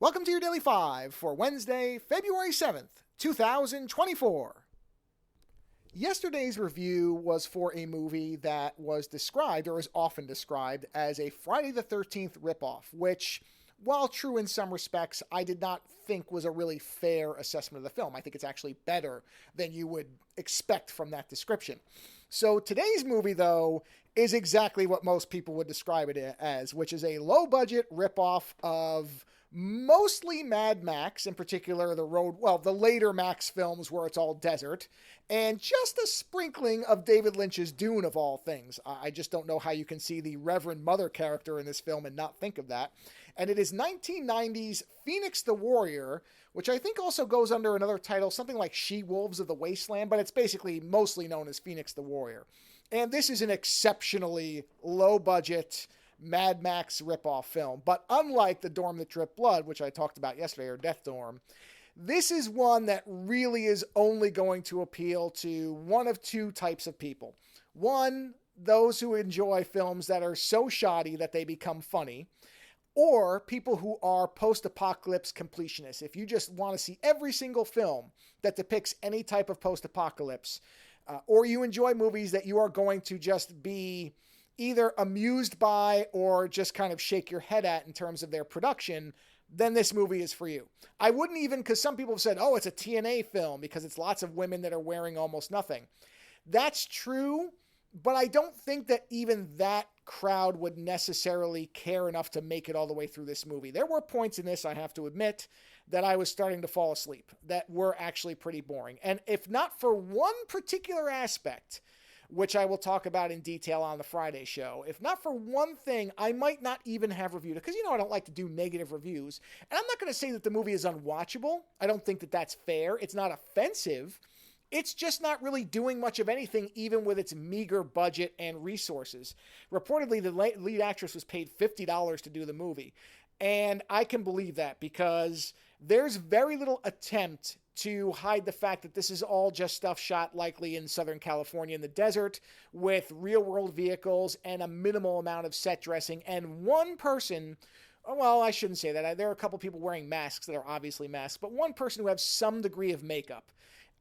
Welcome to your Daily 5 for Wednesday, February 7th, 2024. Yesterday's review was for a movie that was described, or is often described, as a Friday the 13th ripoff, which, while true in some respects, I did not think was a really fair assessment of the film. I think it's actually better than you would expect from that description. So today's movie, though, is exactly what most people would describe it as, which is a low-budget ripoff of mostly Mad Max, in particular the later Max films where it's all desert, and just a sprinkling of David Lynch's Dune of all things. I just don't know how you can see the Reverend Mother character in this film and not think of that. And it is 1990's Phoenix the Warrior, which I think also goes under another title, something like She-Wolves of the Wasteland, but it's basically mostly known as Phoenix the Warrior. And this is an exceptionally low-budget Mad Max ripoff film. But unlike The Dorm That Dripped Blood, which I talked about yesterday, or Death Dorm, this is one that really is only going to appeal to one of two types of people. One, those who enjoy films that are so shoddy that they become funny, or people who are post-apocalypse completionists. If you just want to see every single film that depicts any type of post-apocalypse, or you enjoy movies that you are going to just be either amused by or just kind of shake your head at in terms of their production, then this movie is for you. I wouldn't even, because some people have said, oh, it's a TNA film because it's lots of women that are wearing almost nothing. That's true, but I don't think that even that crowd would necessarily care enough to make it all the way through this movie. There were points in this, I have to admit, that I was starting to fall asleep, that were actually pretty boring. And if not for one particular aspect, which I will talk about in detail on the Friday show, if not for one thing, I might not even have reviewed it. Because, I don't like to do negative reviews. And I'm not going to say that the movie is unwatchable. I don't think that that's fair. It's not offensive. It's just not really doing much of anything, even with its meager budget and resources. Reportedly, the lead actress was paid $50 to do the movie. And I can believe that because there's very little attempt to hide the fact that this is all just stuff shot likely in Southern California in the desert with real-world vehicles and a minimal amount of set dressing. And one person, well, I shouldn't say that. There are a couple people wearing masks that are obviously masks, but one person who has some degree of makeup.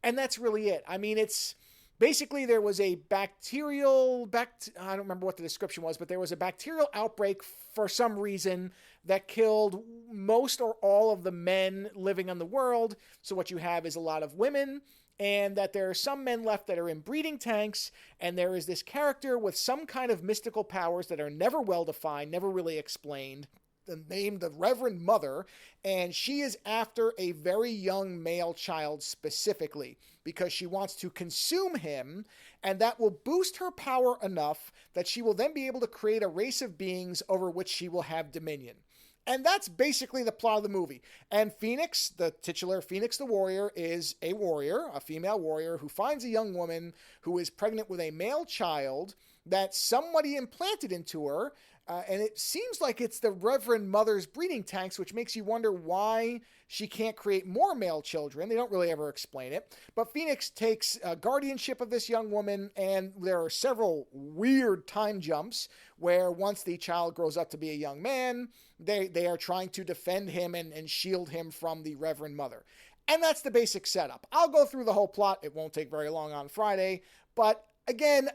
And that's really it. I mean, it's basically there was a I don't remember what the description was, but there was a bacterial outbreak for some reason that killed most or all of the men living on the world. So what you have is a lot of women, and that there are some men left that are in breeding tanks, and there is this character with some kind of mystical powers that are never well defined, never really explained, named the Reverend Mother, and she is after a very young male child specifically because she wants to consume him, and that will boost her power enough that she will then be able to create a race of beings over which she will have dominion. And that's basically the plot of the movie. And Phoenix, the titular Phoenix the Warrior, is a warrior, a female warrior, who finds a young woman who is pregnant with a male child that somebody implanted into her. And it seems like it's the Reverend Mother's breeding tanks, which makes you wonder why she can't create more male children. They don't really ever explain it. But Phoenix takes guardianship of this young woman, and there are several weird time jumps where once the child grows up to be a young man, they are trying to defend him and shield him from the Reverend Mother. And that's the basic setup. I'll go through the whole plot. It won't take very long on Friday. But again,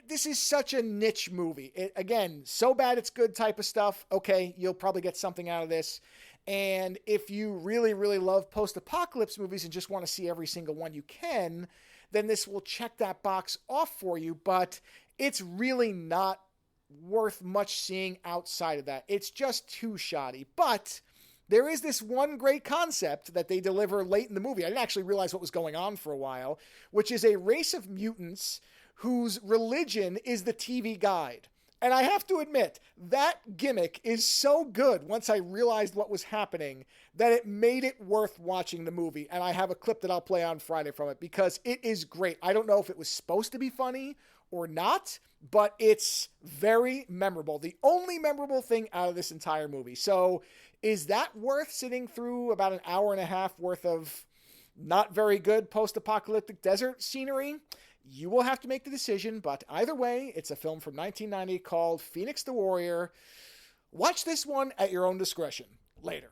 this is such a niche movie. Again, so bad it's good type of stuff. Okay, you'll probably get something out of this. And if you really, really love post-apocalypse movies and just want to see every single one you can, then this will check that box off for you. But it's really not worth much seeing outside of that. It's just too shoddy. But there is this one great concept that they deliver late in the movie. I didn't actually realize what was going on for a while, which is a race of mutants whose religion is the TV guide. And I have to admit, that gimmick is so good once I realized what was happening that it made it worth watching the movie. And I have a clip that I'll play on Friday from it because it is great. I don't know if it was supposed to be funny or not, but it's very memorable. The only memorable thing out of this entire movie. So is that worth sitting through about an hour and a half worth of not very good post-apocalyptic desert scenery? You will have to make the decision, but either way, it's a film from 1990 called Phoenix the Warrior. Watch this one at your own discretion. Later.